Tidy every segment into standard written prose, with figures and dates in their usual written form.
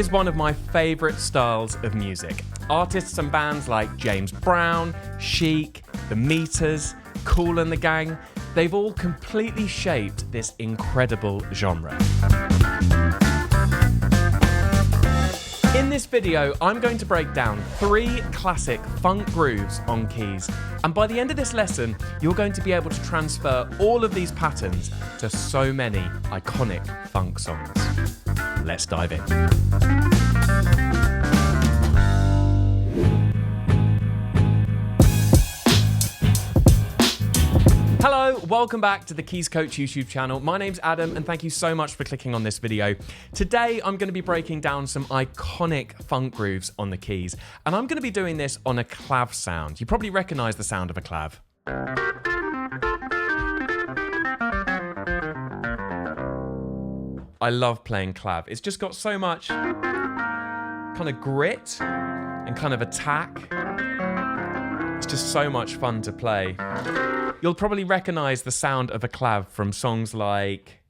is one of my favourite styles of music. Artists and bands like James Brown, Chic, The Meters, Kool and the Gang, they've all completely shaped this incredible genre. In this video, I'm going to break down 3 classic funk grooves on keys. And by the end of this lesson, you're going to be able to transfer all of these patterns to so many iconic funk songs. Let's dive in. Hello, welcome back to the Keys Coach YouTube channel. My name's Adam and thank you so much for clicking on this video. Today I'm going to be breaking down some iconic funk grooves on the keys, and I'm going to be doing this on a clav sound. You probably recognize the sound of a clav. I love playing clav. It's just got so much kind of grit and kind of attack. It's just so much fun to play. You'll probably recognize the sound of a clav from songs like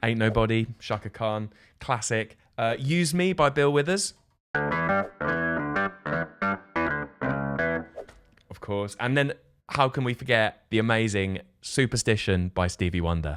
Ain't Nobody, Shaka Khan, classic. Use Me by Bill Withers. Of course. And then how can we forget the amazing Superstition by Stevie Wonder.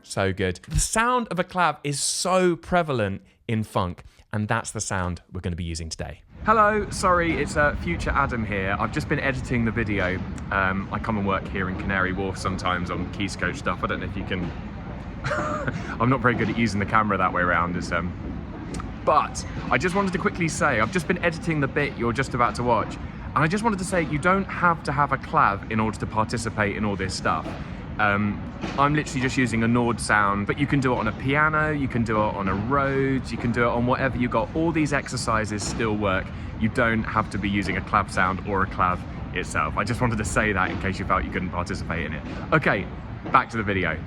So good. The sound of a clav is so prevalent in funk, and that's the sound we're going to be using today. Hello, sorry, it's future Adam here. I've just been editing the video. I come and work here in Canary Wharf sometimes on Keys Coach stuff. I don't know if you can... I'm not very good at using the camera that way around. But I just wanted to quickly say, I've just been editing the bit you're just about to watch, and I just wanted to say you don't have to have a clav in order to participate in all this stuff. I'm literally just using a Nord sound, but you can do it on a piano, you can do it on a Rhodes, you can do it on whatever you got. All these exercises still work. You don't have to be using a clav sound or a clav itself. I just wanted to say that in case you felt you couldn't participate in it. Okay, back to the video.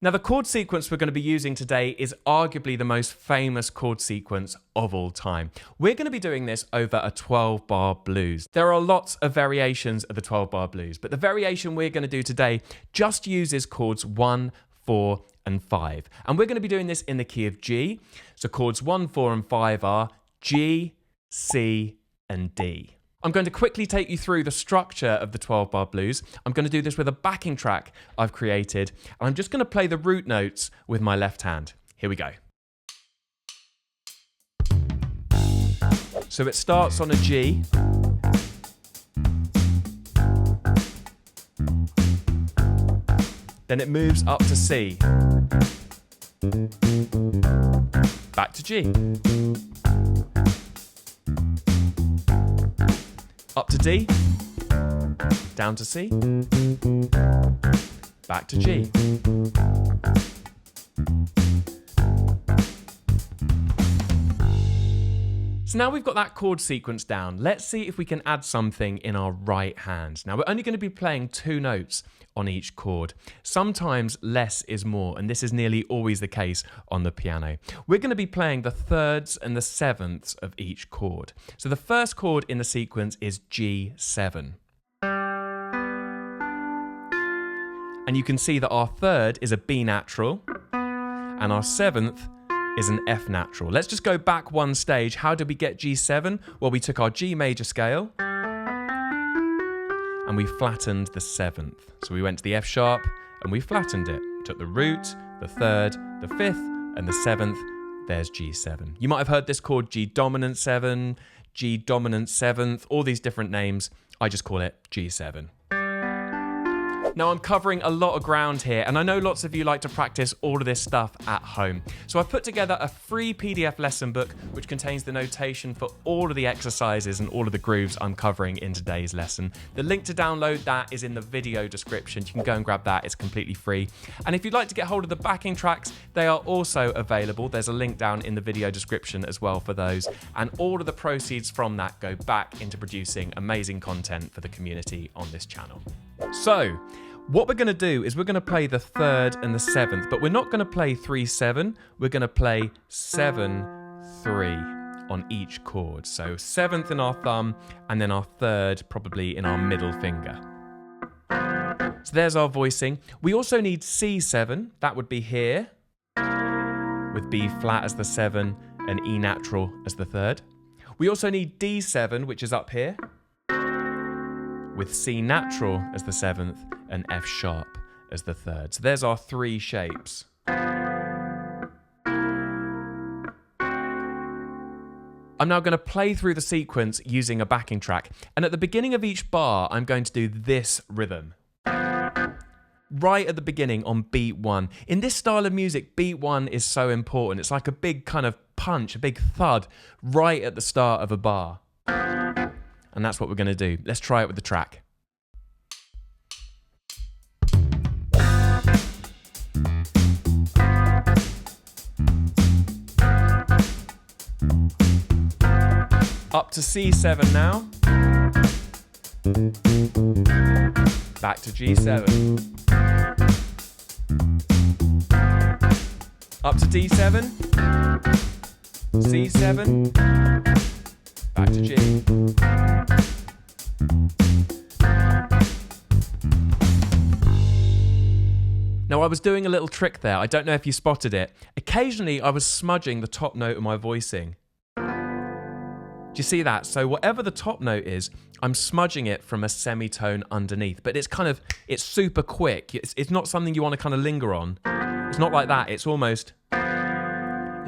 Now, the chord sequence we're going to be using today is arguably the most famous chord sequence of all time. We're going to be doing this over a 12-bar blues. There are lots of variations of the 12-bar blues, but the variation we're going to do today just uses chords 1, 4, and 5. And we're going to be doing this in the key of G. So chords 1, 4, and 5 are G, C, and D. I'm going to quickly take you through the structure of the 12-bar blues. I'm going to do this with a backing track I've created, and I'm just going to play the root notes with my left hand. Here we go. So it starts on a G. Then it moves up to C. Back to G. Up to D, down to C, back to G. So now we've got that chord sequence down, let's see if we can add something in our right hand. Now we're only going to be playing 2 notes on each chord. Sometimes less is more, and this is nearly always the case on the piano. We're going to be playing the thirds and the sevenths of each chord. So the first chord in the sequence is G7. And you can see that our third is a B natural, and our seventh is an F natural. Let's just go back one stage. How did we get G7? Well, we took our G major scale and we flattened the 7th. So we went to the F sharp and we flattened it. Took the root, the 3rd, the 5th, and the 7th. There's G7. You might have heard this chord G dominant 7, G dominant 7th, all these different names. I just call it G7. Now, I'm covering a lot of ground here, and I know lots of you like to practice all of this stuff at home. So I've put together a free PDF lesson book which contains the notation for all of the exercises and all of the grooves I'm covering in today's lesson. The link to download that is in the video description. You can go and grab that, it's completely free. And if you'd like to get hold of the backing tracks, they are also available. There's a link down in the video description as well for those. And all of the proceeds from that go back into producing amazing content for the community on this channel. So, what we're going to do is we're going to play the 3rd and the 7th, but we're not going to play 3-7. We're going to play 7-3 on each chord. So 7th in our thumb, and then our 3rd probably in our middle finger. So there's our voicing. We also need C7, that would be here, with B flat as the 7 and E natural as the 3rd. We also need D7, which is up here, with C natural as the 7th and F sharp as the 3rd. So there's our 3 shapes. I'm now going to play through the sequence using a backing track, and at the beginning of each bar I'm going to do this rhythm. Right at the beginning on beat 1. In this style of music, beat 1 is so important. It's like a big kind of punch, a big thud right at the start of a bar. And that's what we're going to do. Let's try it with the track. Up to C7 now. Back to G7. Up to D7. C7. Back to G. Now I was doing a little trick there. I don't know if you spotted it. Occasionally I was smudging the top note of my voicing. Do you see that? So whatever the top note is, I'm smudging it from a semitone underneath. But it's super quick. It's not something you want to kind of linger on. It's not like that. It's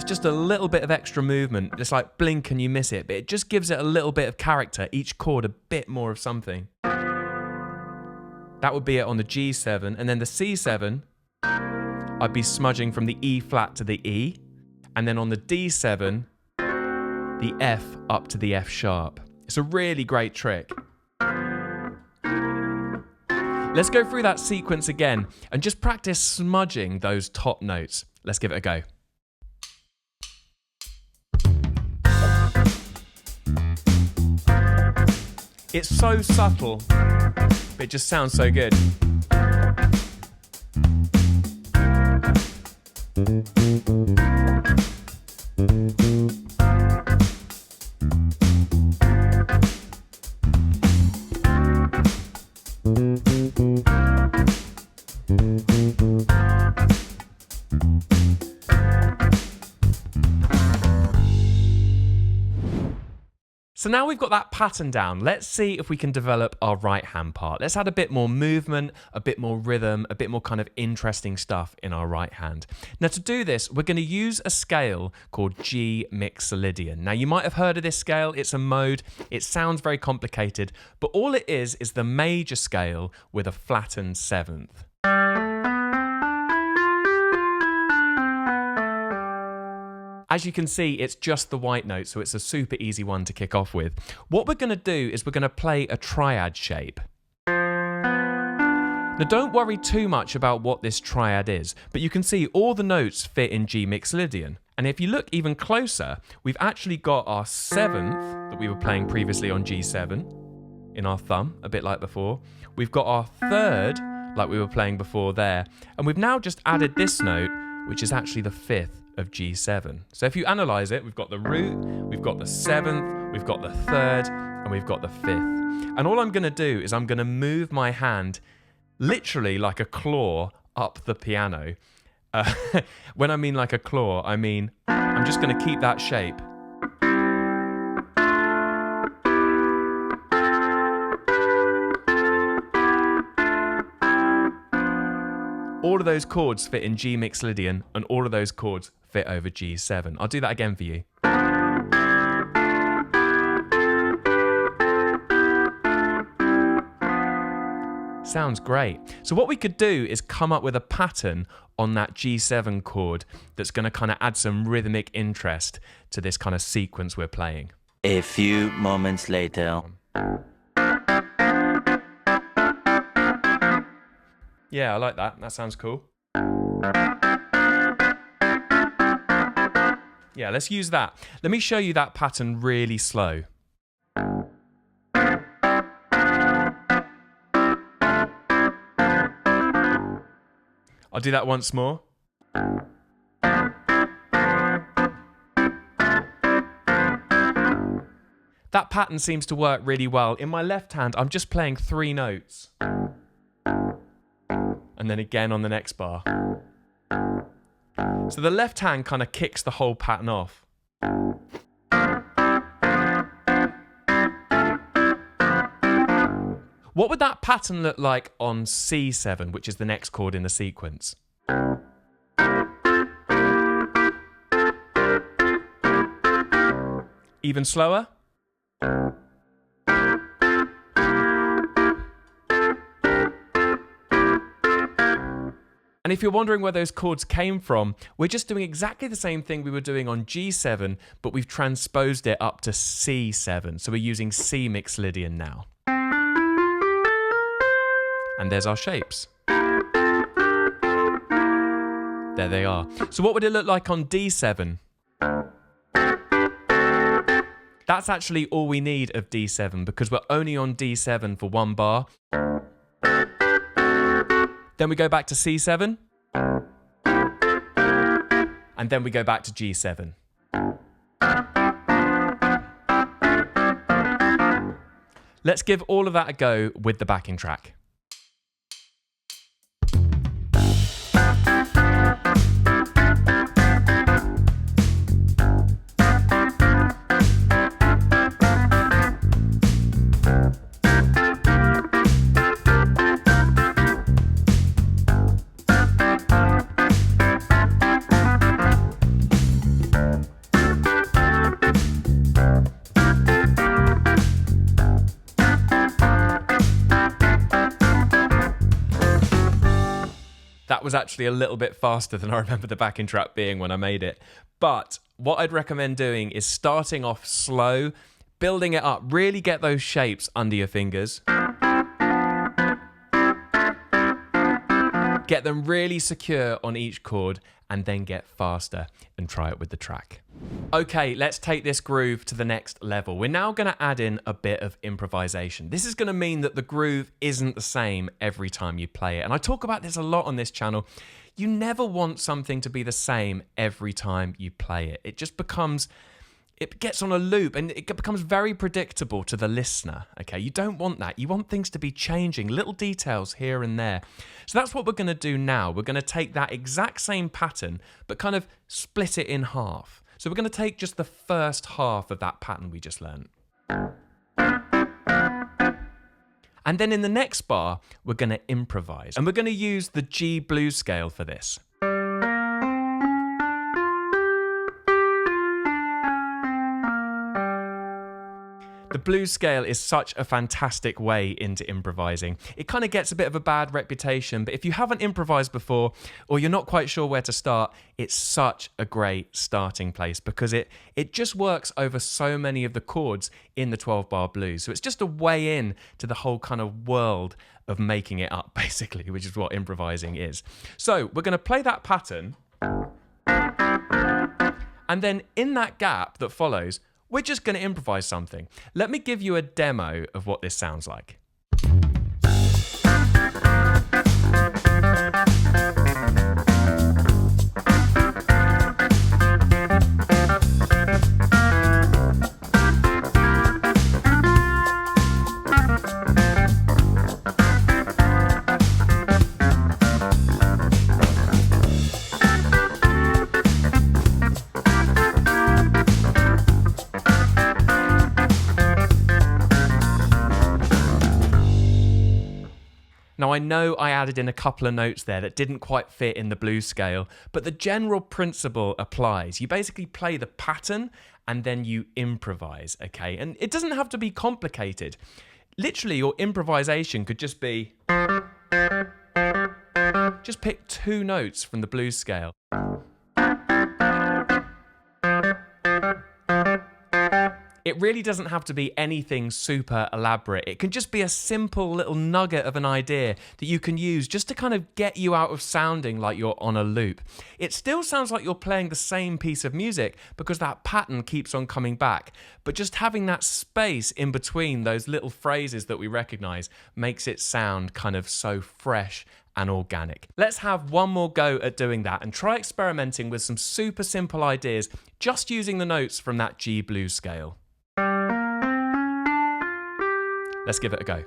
just a little bit of extra movement. It's like blink and you miss it. But it just gives it a little bit of character. Each chord a bit more of something. That would be it on the G7. And then the C7, I'd be smudging from the E flat to the E. And then on the D7, the F up to the F sharp. It's a really great trick. Let's go through that sequence again and just practice smudging those top notes. Let's give it a go. It's so subtle, but it just sounds so good. So now we've got that pattern down, let's see if we can develop our right hand part. Let's add a bit more movement, a bit more rhythm, a bit more kind of interesting stuff in our right hand. Now to do this, we're going to use a scale called G Mixolydian. Now you might have heard of this scale, it's a mode, it sounds very complicated, but all it is the major scale with a flattened 7th. As you can see, it's just the white note, so it's a super easy one to kick off with. What we're going to do is we're going to play a triad shape. Now don't worry too much about what this triad is, but you can see all the notes fit in G Mixolydian. And if you look even closer, we've actually got our 7th that we were playing previously on G7 in our thumb, a bit like before. We've got our 3rd, like we were playing before there. And we've now just added this note, which is actually the 5th of G7. So if you analyze it, we've got the root, we've got the 7th, we've got the 3rd, and we've got the 5th. And all I'm going to do is I'm going to move my hand literally like a claw up the piano. When I mean like a claw, I mean I'm just going to keep that shape. All of those chords fit in G Mixolydian, and all of those chords fit over G7. I'll do that again for you. Sounds great. So what we could do is come up with a pattern on that G7 chord that's going to kind of add some rhythmic interest to this kind of sequence we're playing. A few moments later. Yeah, I like that. That sounds cool. Yeah, let's use that. Let me show you that pattern really slow. I'll do that once more. That pattern seems to work really well. In my left hand, I'm just playing 3 notes. And then again on the next bar. So the left hand kind of kicks the whole pattern off. What would that pattern look like on C7, which is the next chord in the sequence? Even slower? And if you're wondering where those chords came from, we're just doing exactly the same thing we were doing on G7, but we've transposed it up to C7. So we're using C Mixolydian now. And there's our shapes. There they are. So what would it look like on D7? That's actually all we need of D7 because we're only on D7 for 1 bar. Then we go back to C7. And then we go back to G7. Let's give all of that a go with the backing track. That was actually a little bit faster than I remember the backing track being when I made it. But what I'd recommend doing is starting off slow, building it up, really get those shapes under your fingers. Get them really secure on each chord and then get faster and try it with the track. Okay, let's take this groove to the next level. We're now going to add in a bit of improvisation. This is going to mean that the groove isn't the same every time you play it. And I talk about this a lot on this channel. You never want something to be the same every time you play it. It just becomes, it gets on a loop and it becomes very predictable to the listener, okay? You don't want that. You want things to be changing, little details here and there. So that's what we're going to do now. We're going to take that exact same pattern, but kind of split it in half. So we're going to take just the first half of that pattern we just learned. And then in the next bar, we're going to improvise. And we're going to use the G blues scale for this. The blues scale is such a fantastic way into improvising. It kind of gets a bit of a bad reputation, but if you haven't improvised before or you're not quite sure where to start, it's such a great starting place because it just works over so many of the chords in the 12-bar blues. So it's just a way in to the whole kind of world of making it up, basically, which is what improvising is. So we're going to play that pattern, and then in that gap that follows, we're just going to improvise something. Let me give you a demo of what this sounds like. Now I know I added in a couple of notes there that didn't quite fit in the blues scale, but the general principle applies. You basically play the pattern and then you improvise, okay? And it doesn't have to be complicated. Literally, your improvisation could just be, just pick 2 notes from the blues scale. It really doesn't have to be anything super elaborate. It can just be a simple little nugget of an idea that you can use just to kind of get you out of sounding like you're on a loop. It still sounds like you're playing the same piece of music because that pattern keeps on coming back. But just having that space in between those little phrases that we recognize makes it sound kind of so fresh and organic. Let's have one more go at doing that and try experimenting with some super simple ideas just using the notes from that G blues scale. Let's give it a go.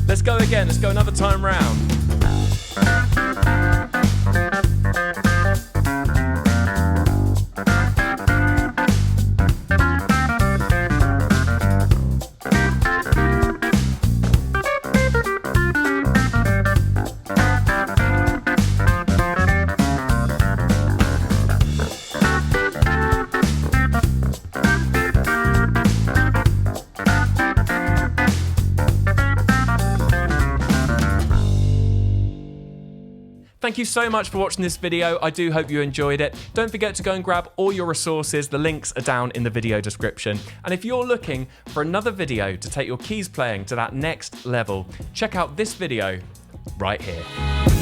Let's go again, let's go another time round. Thank you so much for watching this video. I do hope you enjoyed it. Don't forget to go and grab all your resources. The links are down in the video description. And if you're looking for another video to take your keys playing to that next level, check out this video right here.